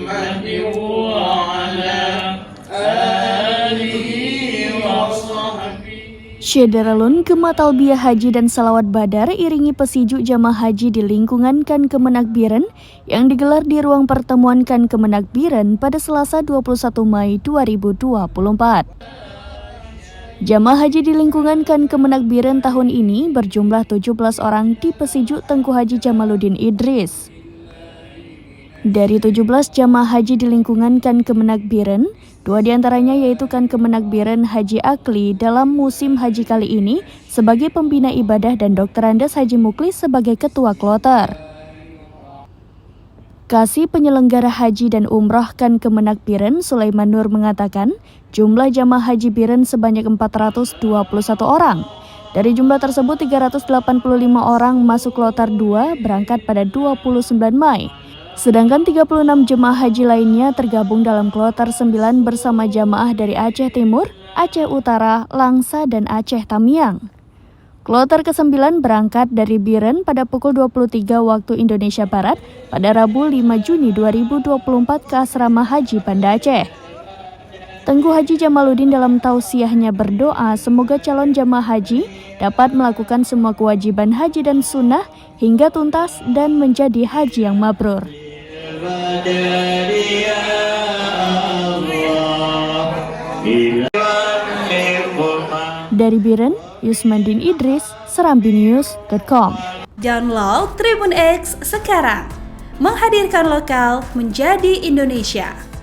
محمد وعلى آله وصحبه. Syederalun Gema Talbiyah Haji dan Salawat Badar iringi pesijuk jamaah haji di lingkungan Kan Kemenak Biren yang digelar di ruang pertemuan Kan Kemenak Biren pada Selasa 21 Mei 2024. Jamaah haji di lingkungan Kan Kemenak Biren tahun ini berjumlah 17 orang di pesijuk Tengku Haji Jamaluddin Idris. Dari 17 jamaah haji di lingkungan Kan Kemenak Biren, 2 diantaranya yaitu Kan Kemenak Biren Haji Akli dalam musim haji kali ini sebagai pembina ibadah dan Dr. Andes Haji Muklis sebagai ketua kloter. Kasih penyelenggara haji dan umroh Kan Kemenak Biren Sulaiman Nur mengatakan jumlah jamaah haji Biren sebanyak 421 orang. Dari jumlah tersebut 385 orang masuk kloter 2 berangkat pada 29 Mei. Sedangkan 36 jemaah haji lainnya tergabung dalam kloter 9 bersama jamaah dari Aceh Timur, Aceh Utara, Langsa, dan Aceh Tamiang. Kloter ke-9 berangkat dari Biren pada pukul 23 waktu Indonesia Barat pada Rabu 5 Juni 2024 ke Asrama Haji Banda Aceh. Tengku Haji Jamaluddin dalam tausiahnya berdoa semoga calon jamaah haji dapat melakukan semua kewajiban haji dan sunnah hingga tuntas dan menjadi haji yang mabrur. Dari Biren, Yusmandin Idris, serambinews.com. Download Tribun X sekarang, menghadirkan lokal menjadi Indonesia.